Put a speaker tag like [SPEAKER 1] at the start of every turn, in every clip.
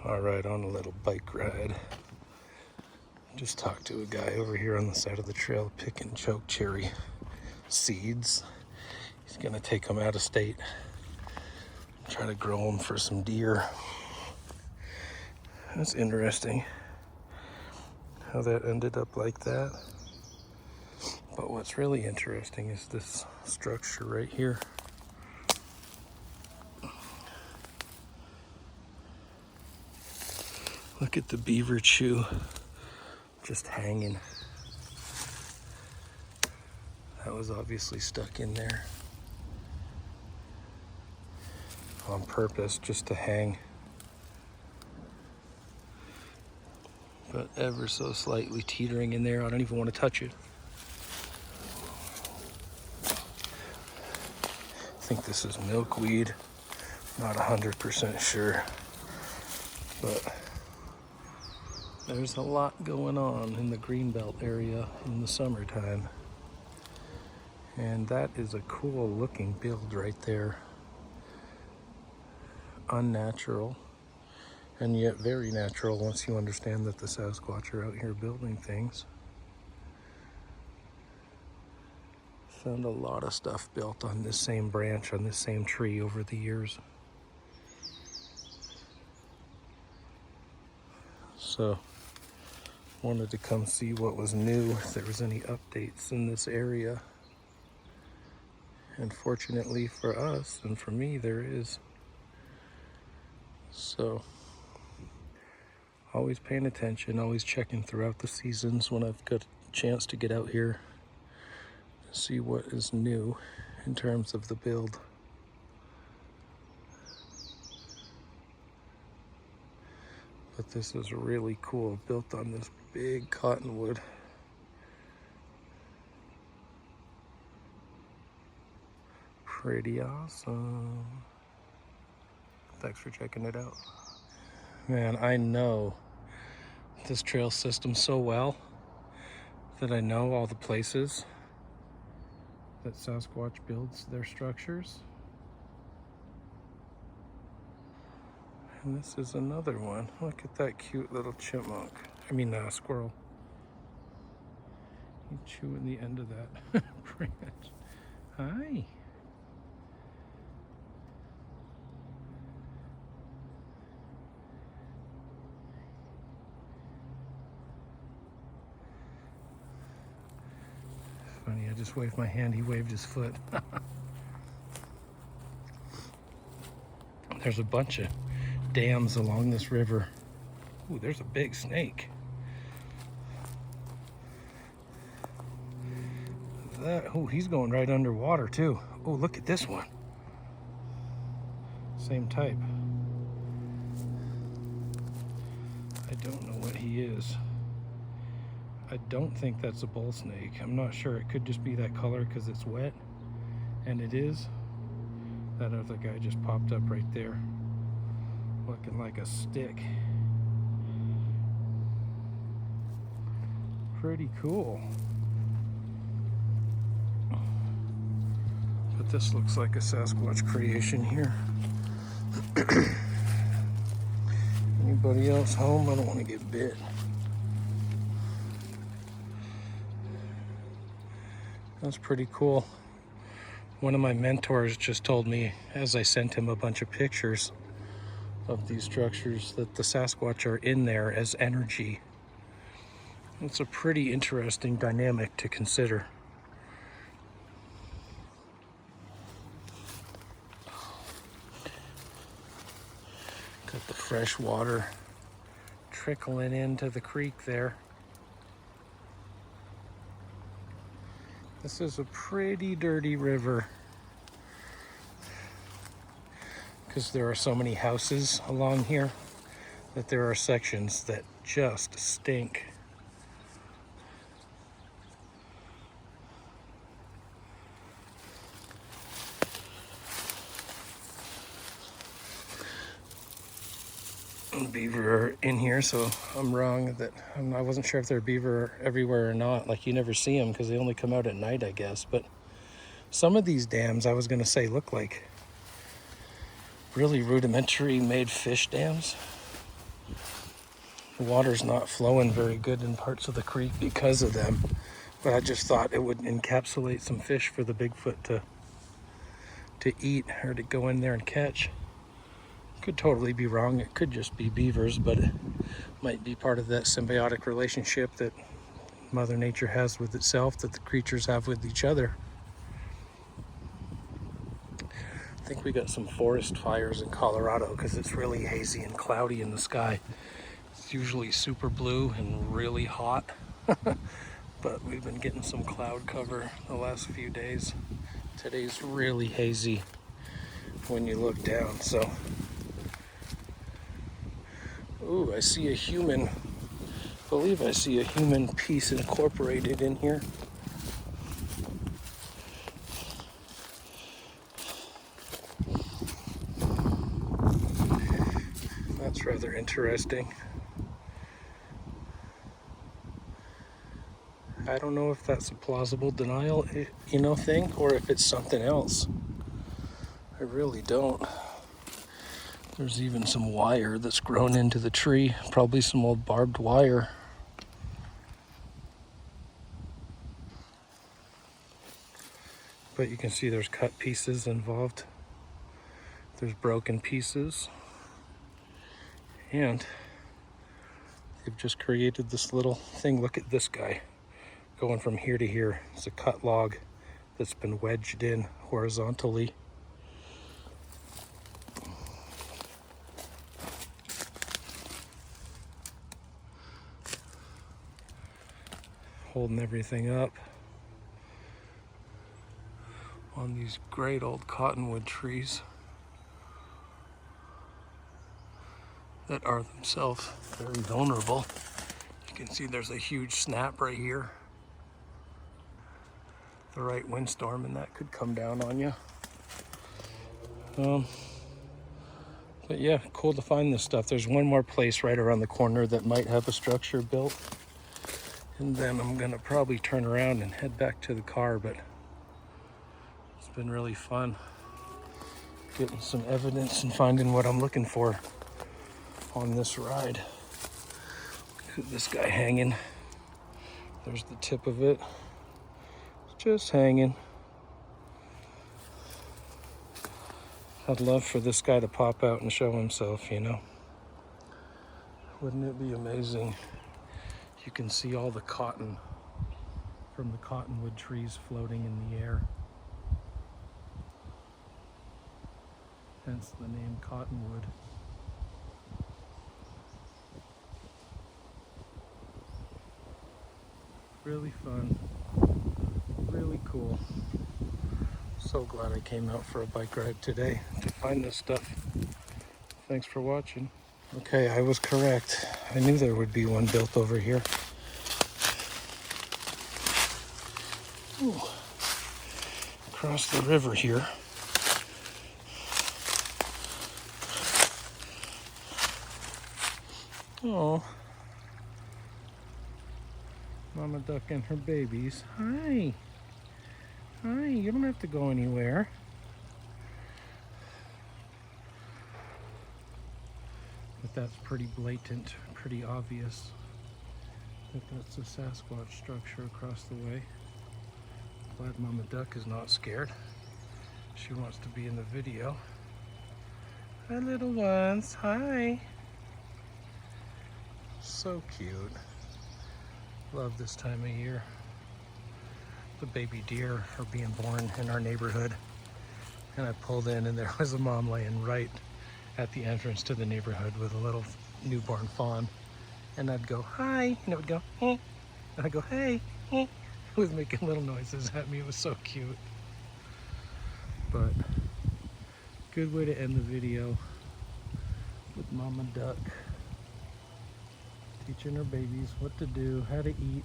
[SPEAKER 1] All right, on a little bike ride. Just talked to a guy over here on the side of the trail picking choke cherry seeds. He's gonna take them out of state, try to grow them for some deer. That's interesting how that ended up like that. But what's really interesting is this structure right here. Look at the beaver chew just hanging. That was obviously stuck in there on purpose just to hang. But ever so slightly teetering in there. I don't even want to touch it. I think this is milkweed. Not 100% sure. But there's a lot going on in the Greenbelt area in the summertime. And that is a cool looking build right there. Unnatural, and yet very natural once you understand that the Sasquatch are out here building things. Found a lot of stuff built on this same branch, on this same tree over the years. So, wanted to come see what was new, if there was any updates in this area. And fortunately for us, and for me, there is. So, always paying attention, always checking throughout the seasons when I've got a chance to get out here to see what is new in terms of the build. But this is really cool, built on this big cottonwood. Pretty awesome. Thanks for checking it out. Man, I know this trail system so well that I know all the places that Sasquatch builds their structures. And this is another one. Look at that cute little chipmunk. Squirrel. He's chewing the end of that branch. Hi. Funny, I just waved my hand, he waved his foot. There's a bunch of dams along this river. Ooh, there's a big snake. He's going right underwater too. Oh, look at this one. Same type. I don't know what he is. I don't think that's a bull snake. I'm not sure. It could just be that color because it's wet. And it is. That other guy just popped up right there, looking like a stick. Pretty cool. But this looks like a Sasquatch creation here. Anybody else home? I don't want to get bit. That's pretty cool. One of my mentors just told me, as I sent him a bunch of pictures of these structures, that the Sasquatch are in there as energy. It's a pretty interesting dynamic to consider. Got the fresh water trickling into the creek there. This is a pretty dirty river because there are so many houses along here that there are sections that just stink. Beaver are in here, so I'm wrong that I wasn't sure if there are beaver everywhere or not. Like, you never see them because they only come out at night, I guess. But some of these dams, I was going to say, look like really rudimentary made fish dams. The water's not flowing very good in parts of the creek because of them. But I just thought it would encapsulate some fish for the Bigfoot to eat or to go in there and catch. Could totally be wrong. It could just be beavers, but it might be part of that symbiotic relationship that Mother Nature has with itself, that the creatures have with each other. I think we got some forest fires in Colorado because it's really hazy and cloudy in the sky. It's usually super blue and really hot, but we've been getting some cloud cover the last few days. Today's really hazy when you look down, so. Ooh, I see a human. I believe I see a human piece incorporated in here. That's rather interesting. I don't know if that's a plausible denial, thing, or if it's something else. I really don't. There's even some wire that's grown into the tree, probably some old barbed wire. But you can see there's cut pieces involved. There's broken pieces. And they've just created this little thing. Look at this guy going from here to here. It's a cut log that's been wedged in horizontally. Holding everything up on these great old cottonwood trees that are themselves very vulnerable. You can see there's a huge snap right here. The right windstorm and that could come down on you. But yeah, cool to find this stuff. There's one more place right around the corner that might have a structure built. And then I'm gonna probably turn around and head back to the car, but it's been really fun getting some evidence and finding what I'm looking for on this ride. Look at this guy hanging. There's the tip of it. It's just hanging. I'd love for this guy to pop out and show himself, Wouldn't it be amazing? You can see all the cotton from the cottonwood trees floating in the air. Hence the name cottonwood. Really fun, really cool. So glad I came out for a bike ride today to find this stuff. Thanks for watching. Okay, I was correct. I knew there would be one built over here. Ooh. Across the river here. Oh. Mama duck and her babies. Hi. Hi, you don't have to go anywhere. But that's pretty blatant, pretty obvious that that's a Sasquatch structure across the way. Glad Mama Duck is not scared. She wants to be in the video. Hi, little ones. Hi. So cute. Love this time of year. The baby deer are being born in our neighborhood. And I pulled in and there was a mom laying right at the entrance to the neighborhood with a little newborn fawn. And I'd go, hi, and it would go, eh. And I'd go, hey, eh. It was making little noises at me. It was so cute. But good way to end the video with Mama Duck teaching her babies what to do, how to eat.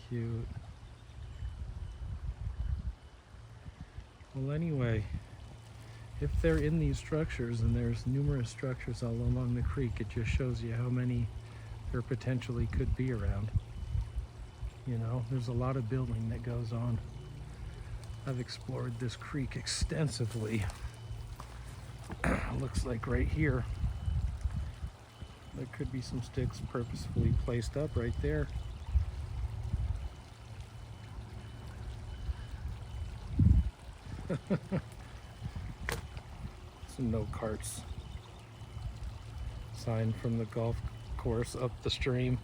[SPEAKER 1] Cute. Well, anyway, if they're in these structures, and there's numerous structures all along the creek, it just shows you how many there potentially could be around. You know, there's a lot of building that goes on. I've explored this creek extensively. Looks like right here, there could be some sticks purposefully placed up right there. Some no carts sign from the golf course up the stream.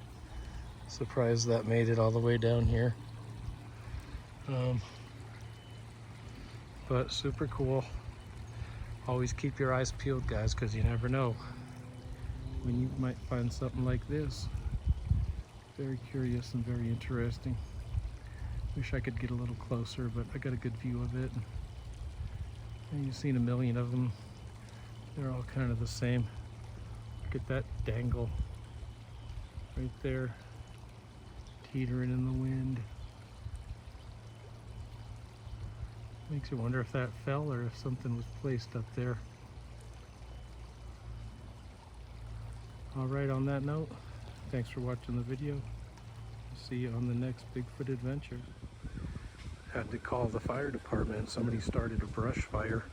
[SPEAKER 1] Surprised that made it all the way down here. But super cool. Always keep your eyes peeled, guys, because you never know when you might find something like this. Very curious and very interesting. Wish I could get a little closer, but I got a good view of it. And you've seen a million of them. They're all kind of the same. Look at that dangle right there, teetering in the wind. Makes you wonder if that fell or if something was placed up there. All right, on that note, thanks for watching the video. See you on the next Bigfoot adventure. Had to call the fire department. Somebody started a brush fire.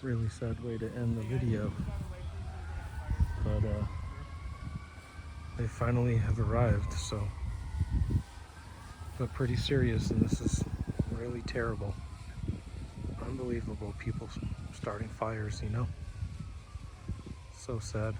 [SPEAKER 1] Really sad way to end the video. But they finally have arrived, so. But pretty serious, and this is really terrible. Unbelievable, people starting fires, you know? So sad.